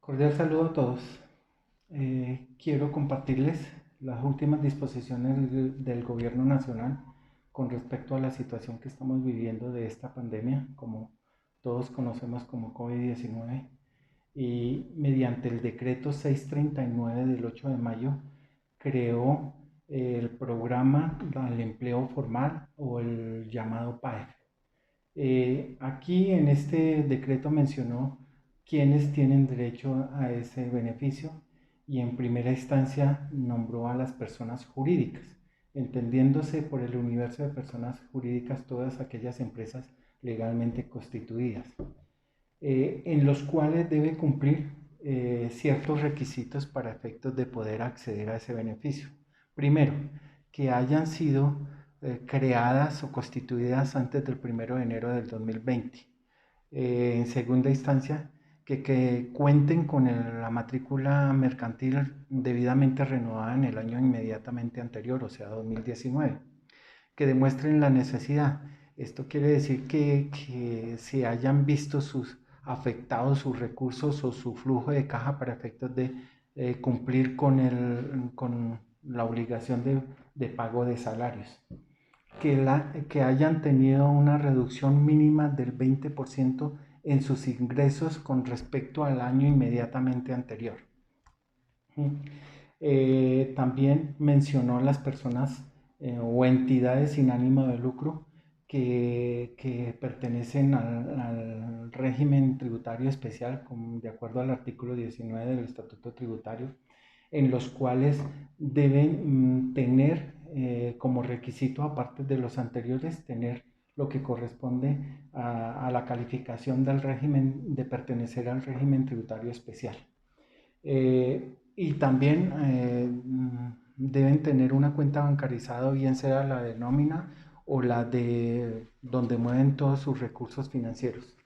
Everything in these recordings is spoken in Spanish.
Cordial saludo a todos. Quiero compartirles las últimas disposiciones del Gobierno Nacional con respecto a la situación que estamos viviendo de esta pandemia, como todos conocemos como COVID-19, y mediante el decreto 639 del 8 de mayo creó el programa del empleo formal o el llamado PAEF. Aquí en este decreto mencionó quiénes tienen derecho a ese beneficio y en primera instancia nombró a las personas jurídicas, entendiéndose por el universo de personas jurídicas todas aquellas empresas legalmente constituidas, en los cuales debe cumplir ciertos requisitos para efectos de poder acceder a ese beneficio. Primero, que hayan sido creadas o constituidas antes del 1 de enero del 2020. En segunda instancia, que cuenten con la matrícula mercantil debidamente renovada en el año inmediatamente anterior, o sea, 2019, que demuestren la necesidad. Esto quiere decir que se hayan visto afectados sus recursos o su flujo de caja para efectos de cumplir con la obligación de pago de salarios, que hayan tenido una reducción mínima del 20% en sus ingresos con respecto al año inmediatamente anterior. También mencionó las personas o entidades sin ánimo de lucro que pertenecen al régimen tributario especial, de acuerdo al artículo 19 del Estatuto Tributario, en los cuales deben tener como requisito, aparte de los anteriores, tener lo que corresponde a la calificación del régimen, de pertenecer al régimen tributario especial. Y también deben tener una cuenta bancarizada, bien sea la de nómina o la de donde mueven todos sus recursos financieros.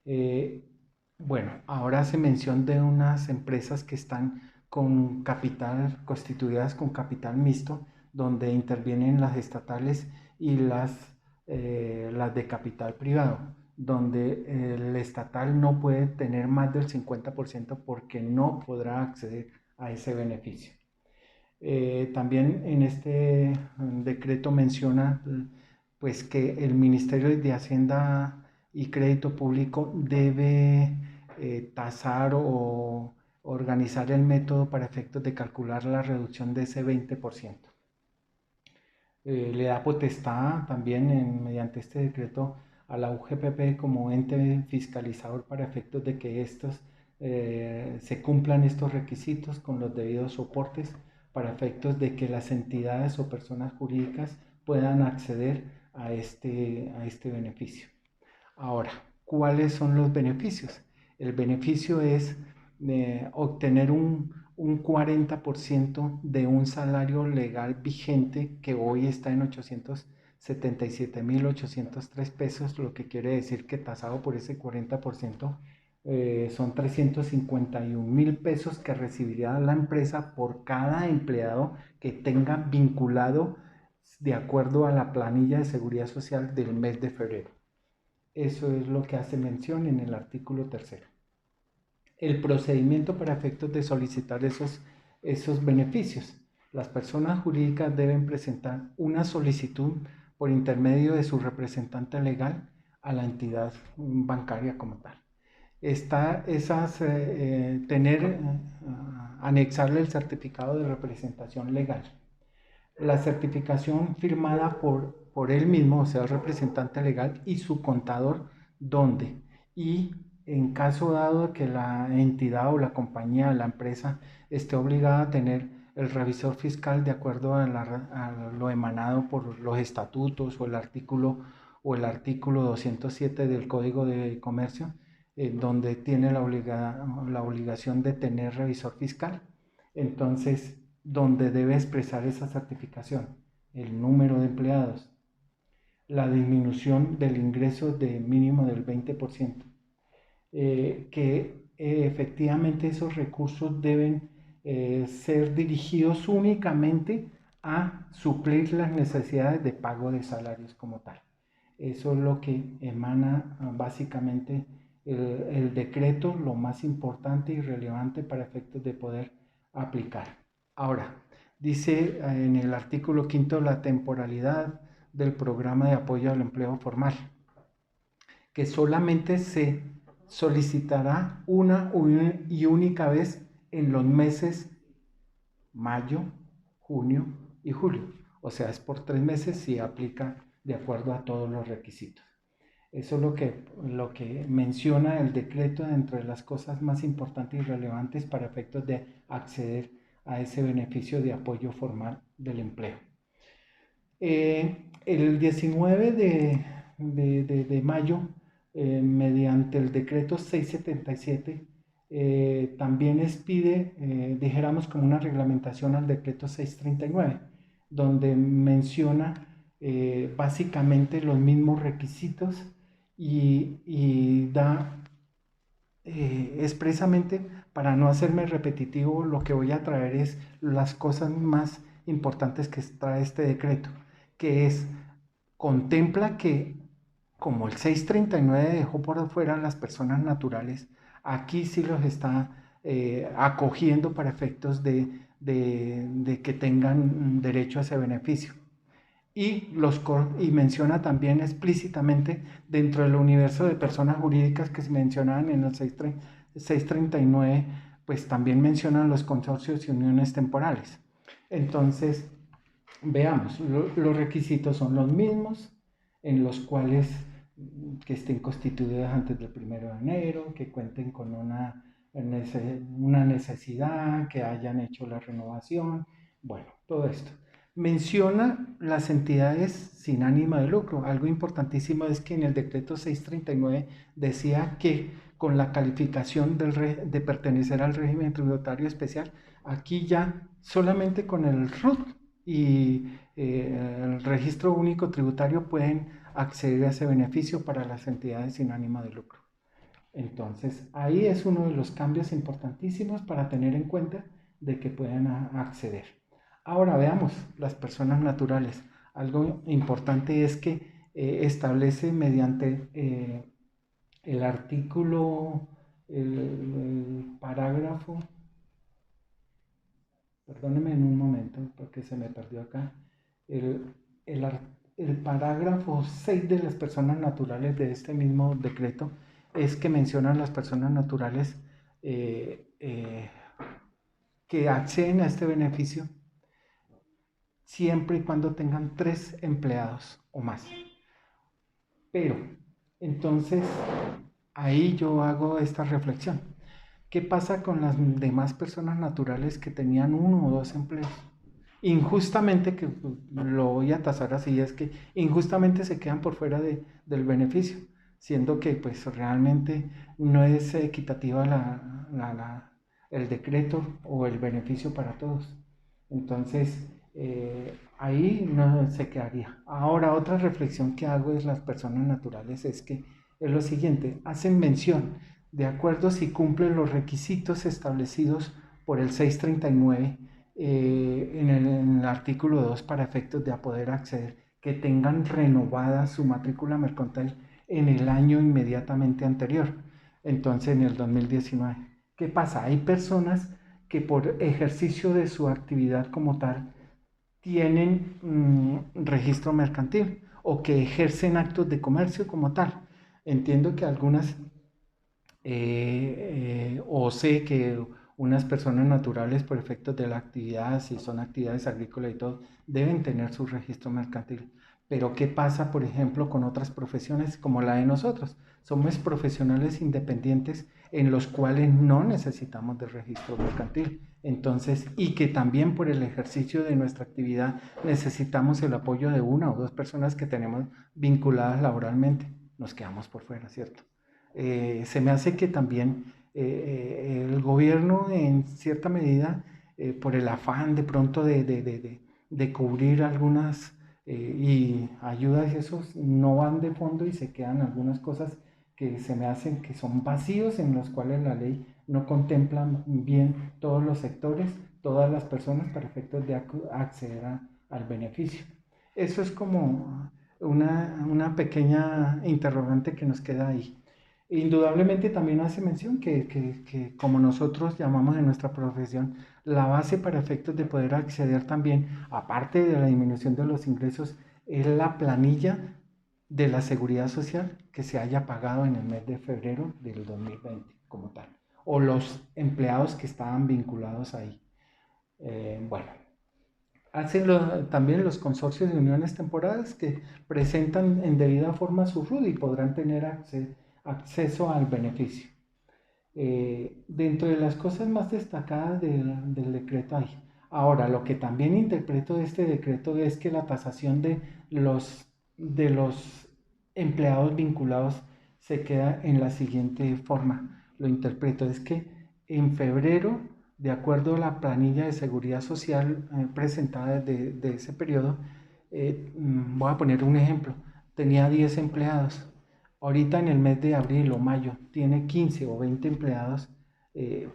Eh, bueno, ahora hace mención de unas empresas que están con capital, constituidas con capital mixto, donde intervienen las estatales y las de capital privado, donde el estatal no puede tener más del 50% porque no podrá acceder a ese beneficio. También en este decreto menciona pues que el Ministerio de Hacienda y Crédito Público debe tasar o organizar el método para efectos de calcular la reducción de ese 20%. Le da potestad también mediante este decreto a la UGPP como ente fiscalizador para efectos de que se cumplan estos requisitos con los debidos soportes para efectos de que las entidades o personas jurídicas puedan acceder a este beneficio. Ahora, ¿cuáles son los beneficios? El beneficio es obtener un 40% de un salario legal vigente que hoy está en 877.803 pesos, lo que quiere decir que tasado por ese 40% son 351.000 pesos que recibiría la empresa por cada empleado que tenga vinculado de acuerdo a la planilla de seguridad social del mes de febrero. Eso es lo que hace mención en el artículo tercero. El procedimiento para efectos de solicitar esos beneficios. Las personas jurídicas deben presentar una solicitud por intermedio de su representante legal a la entidad bancaria como tal. Anexarle el certificado de representación legal. La certificación firmada por él mismo, o sea, el representante legal y su contador, donde, y en caso dado que la entidad o la compañía, la empresa, esté obligada a tener el revisor fiscal de acuerdo a lo emanado por los estatutos o el artículo 207 del Código de Comercio, donde tiene la obligación de tener revisor fiscal. Entonces, donde debe expresar esa certificación, el número de empleados, la disminución del ingreso de mínimo del 20%, que efectivamente esos recursos deben ser dirigidos únicamente a suplir las necesidades de pago de salarios como tal. Eso es lo que emana básicamente el decreto lo más importante y relevante para efectos de poder aplicar. Ahora, dice en el artículo quinto la temporalidad del programa de apoyo al empleo formal, que solamente se solicitará una y única vez en los meses mayo, junio y julio. O sea, es por 3 meses y aplica de acuerdo a todos los requisitos. Eso es lo que menciona el decreto dentro de las cosas más importantes y relevantes para efectos de acceder a ese beneficio de apoyo formal del empleo. El 19 de mayo, mediante el decreto 677, también expide, dijéramos, como una reglamentación al decreto 639, donde menciona básicamente los mismos requisitos y da expresamente, para no hacerme repetitivo, lo que voy a traer es las cosas más importantes que trae este decreto, que es, contempla que como el 639 dejó por fuera a las personas naturales, aquí sí los está acogiendo para efectos de que tengan derecho a ese beneficio. Y menciona también explícitamente dentro del universo de personas jurídicas que se mencionaban en el 639, pues también mencionan los consorcios y uniones temporales. Entonces, veamos, los requisitos son los mismos, en los cuales que estén constituidas antes del 1 de enero, que cuenten con una necesidad, que hayan hecho la renovación, bueno, todo esto. Menciona las entidades sin ánimo de lucro. Algo importantísimo es que en el decreto 639 decía que con la calificación de pertenecer al régimen tributario especial, aquí ya solamente con el RUT y el registro único tributario pueden acceder a ese beneficio para las entidades sin ánimo de lucro. Entonces, ahí es uno de los cambios importantísimos para tener en cuenta de que puedan acceder. Ahora veamos las personas naturales. Algo importante es que establece mediante el artículo, el parágrafo, perdóneme en un momento porque se me perdió acá, el, el, el parágrafo 6 de las personas naturales de este mismo decreto es que mencionan las personas naturales eh, eh, que acceden a este beneficio siempre y cuando tengan 3 empleados o más. Pero, entonces, ahí yo hago esta reflexión. ¿Qué pasa con las demás personas naturales que tenían 1 o 2 empleos? Injustamente, que lo voy a tasar así, es que injustamente se quedan por fuera del beneficio, siendo que pues realmente no es equitativa el decreto o el beneficio para todos. Entonces, ahí no se quedaría. Ahora, otra reflexión que hago es las personas naturales es que es lo siguiente, hacen mención de acuerdo si cumplen los requisitos establecidos por el 639 en el artículo 2 para efectos de poder acceder, que tengan renovada su matrícula mercantil en el año inmediatamente anterior, entonces en el 2019. ¿Qué pasa? Hay personas que por ejercicio de su actividad como tal tienen registro mercantil o que ejercen actos de comercio como tal. Entiendo que algunas o sé que unas personas naturales por efectos de la actividad, si son actividades agrícolas y todo, deben tener su registro mercantil. Pero ¿qué pasa, por ejemplo, con otras profesiones como la de nosotros? Somos profesionales independientes en los cuales no necesitamos de registro mercantil. Entonces, y que también por el ejercicio de nuestra actividad necesitamos el apoyo de 1 o 2 personas que tenemos vinculadas laboralmente. Nos quedamos por fuera, ¿cierto? Se me hace que también el gobierno en cierta medida, por el afán de pronto de cubrir algunas y ayudas y esos, no van de fondo y se quedan algunas cosas que se me hacen que son vacíos en los cuales la ley no contempla bien todos los sectores, todas las personas para efectos de acceder al beneficio. Eso es como una pequeña interrogante que nos queda ahí. Indudablemente también hace mención que como nosotros llamamos en nuestra profesión, la base para efectos de poder acceder también, aparte de la disminución de los ingresos, es la planilla de la seguridad social que se haya pagado en el mes de febrero del 2020 como tal, o los empleados que estaban vinculados ahí. Bueno, también los consorcios de uniones temporales que presentan en debida forma su RUD y podrán tener acceso al beneficio. Dentro de las cosas más destacadas del decreto hay. Ahora, lo que también interpreto de este decreto es que la tasación de los empleados vinculados se queda en la siguiente forma. Lo interpreto, es que en febrero, de acuerdo a la planilla de seguridad social presentada de ese periodo, voy a poner un ejemplo, tenía 10 empleados. Ahorita en el mes de abril o mayo tiene 15 o 20 empleados,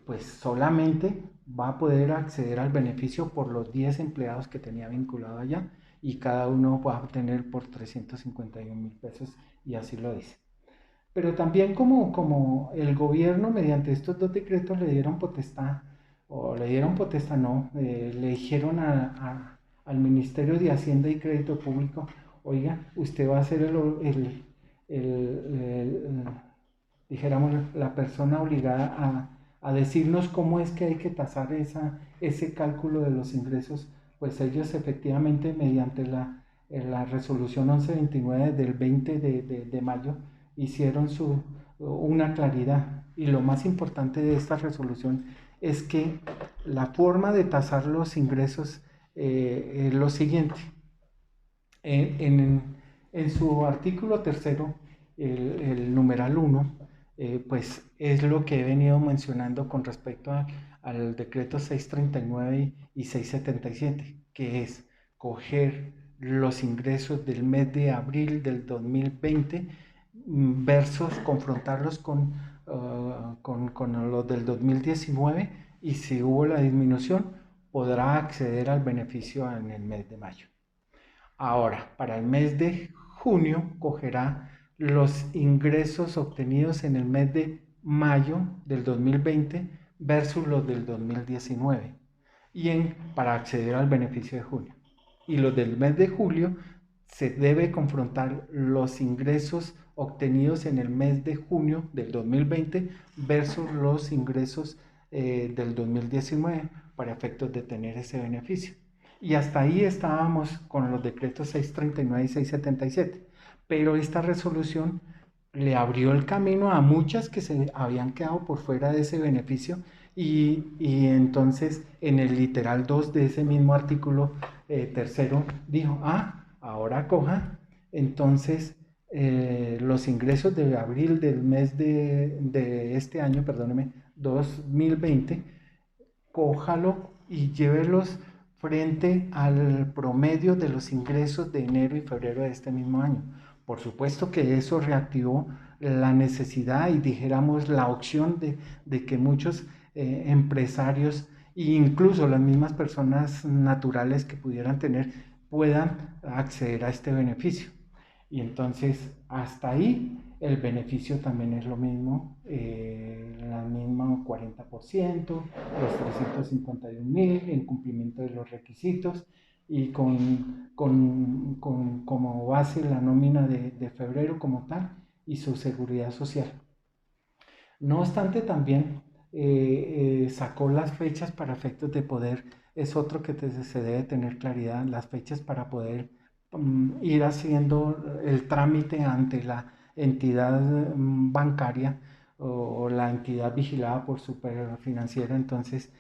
pues solamente va a poder acceder al beneficio por los 10 empleados que tenía vinculado allá y cada uno va a obtener por 351.000 pesos y así lo dice. Pero también como el gobierno mediante estos dos decretos le dieron potestad, o le dieron potestad, no, le dijeron al Ministerio de Hacienda y Crédito Público, oiga, usted va a ser el, dijéramos, la persona obligada a decirnos cómo es que hay que tasar ese cálculo de los ingresos, pues ellos efectivamente mediante la resolución 1129 del 20 de mayo hicieron una claridad. Y lo más importante de esta resolución es que la forma de tasar los ingresos es lo siguiente. En su artículo tercero, el numeral 1, pues es lo que he venido mencionando con respecto al decreto 639 y 677, que es coger los ingresos del mes de abril del 2020 versus confrontarlos con los del 2019 y si hubo la disminución podrá acceder al beneficio en el mes de mayo. Ahora, para el mes de junio, cogerá los ingresos obtenidos en el mes de mayo del 2020 versus los del 2019 para acceder al beneficio de junio. Y los del mes de julio se debe confrontar los ingresos obtenidos en el mes de junio del 2020 versus los ingresos del 2019 para efectos de tener ese beneficio. Y hasta ahí estábamos con los decretos 639 y 677. Pero esta resolución le abrió el camino a muchas que se habían quedado por fuera de ese beneficio y entonces en el literal 2 de ese mismo artículo tercero dijo, ahora coja entonces los ingresos de abril del mes de este año, perdóneme, 2020, cójalo y llévelos frente al promedio de los ingresos de enero y febrero de este mismo año. Por supuesto que eso reactivó la necesidad y dijéramos la opción de que muchos empresarios e incluso las mismas personas naturales que pudieran tener puedan acceder a este beneficio. Y entonces hasta ahí el beneficio también es lo mismo, la misma 40%, los 351.000 en cumplimiento de los requisitos y como base la nómina de febrero como tal y su seguridad social. No obstante, también sacó las fechas para efectos de poder, es otro que se debe tener claridad, las fechas para poder ir haciendo el trámite ante la entidad bancaria o la entidad vigilada por Superfinanciera. Entonces,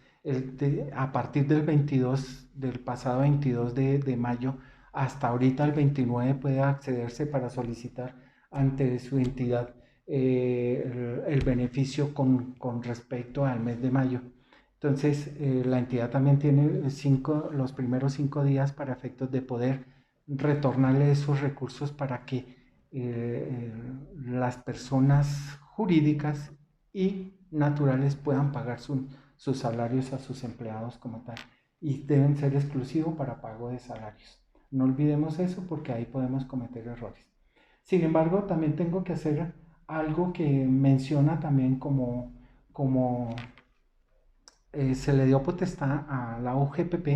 a partir del pasado 22 de mayo hasta ahorita el 29 puede accederse para solicitar ante su entidad el beneficio con respecto al mes de mayo. Entonces, la entidad también tiene los primeros 5 días para efectos de poder retornarle esos recursos para que las personas jurídicas y naturales puedan pagar sus salarios a sus empleados como tal. Y deben ser exclusivos para pago de salarios. No olvidemos eso porque ahí podemos cometer errores. Sin embargo, también tengo que hacer algo que menciona también como se le dio potestad a la UGPP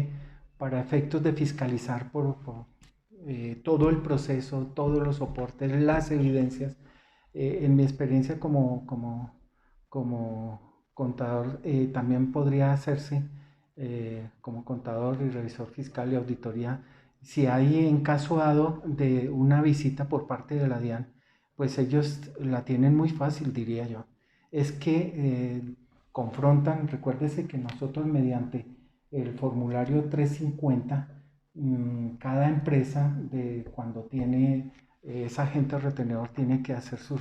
para efectos de fiscalizar todo el proceso, todos los soportes, las evidencias. En mi experiencia como contador, también podría hacerse como contador y revisor fiscal y auditoría, si hay en caso dado de una visita por parte de la DIAN, pues ellos la tienen muy fácil, diría yo. Es que confrontan, recuérdese que nosotros mediante el formulario 350, cada empresa cuando tiene ese agente retenedor tiene que hacer su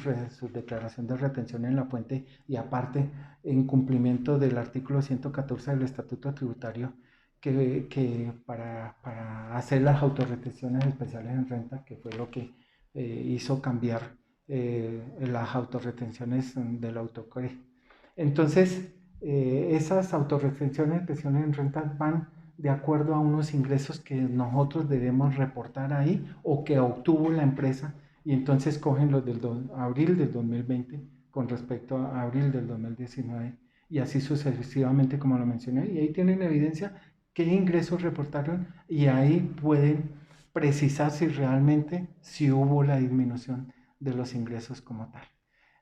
declaración de retención en la fuente y aparte, en cumplimiento del artículo 114 del Estatuto Tributario, que para hacer las autorretenciones especiales en renta, que fue lo que hizo cambiar las autorretenciones del autocore. Entonces, esas autorretenciones especiales en renta van de acuerdo a unos ingresos que nosotros debemos reportar ahí o que obtuvo la empresa y entonces cogen los del abril del 2020 con respecto a abril del 2019 y así sucesivamente como lo mencioné y ahí tienen evidencia qué ingresos reportaron y ahí pueden precisar si hubo la disminución de los ingresos como tal.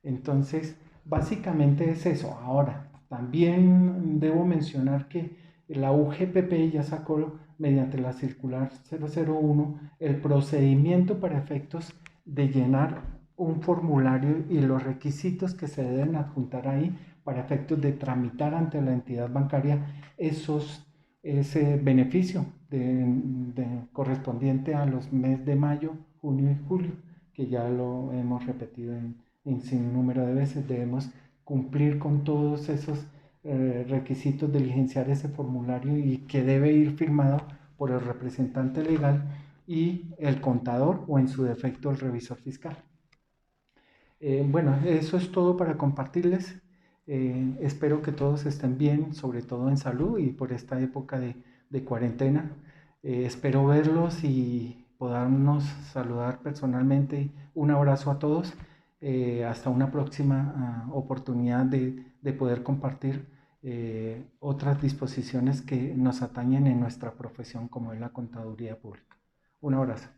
Entonces, básicamente es eso. Ahora, también debo mencionar que la UGPP ya sacó mediante la circular 001 el procedimiento para efectos de llenar un formulario y los requisitos que se deben adjuntar ahí para efectos de tramitar ante la entidad bancaria ese beneficio correspondiente a los meses de mayo, junio y julio, que ya lo hemos repetido en sin número de veces. Debemos cumplir con todos esos requisitos, diligenciar ese formulario y que debe ir firmado por el representante legal y el contador o en su defecto el revisor fiscal. Bueno, eso es todo para compartirles. Espero que todos estén bien, sobre todo en salud y por esta época de cuarentena. Espero verlos y podernos saludar personalmente. Un abrazo a todos. Hasta una próxima oportunidad de poder compartir otras disposiciones que nos atañen en nuestra profesión como es la contaduría pública. Un abrazo.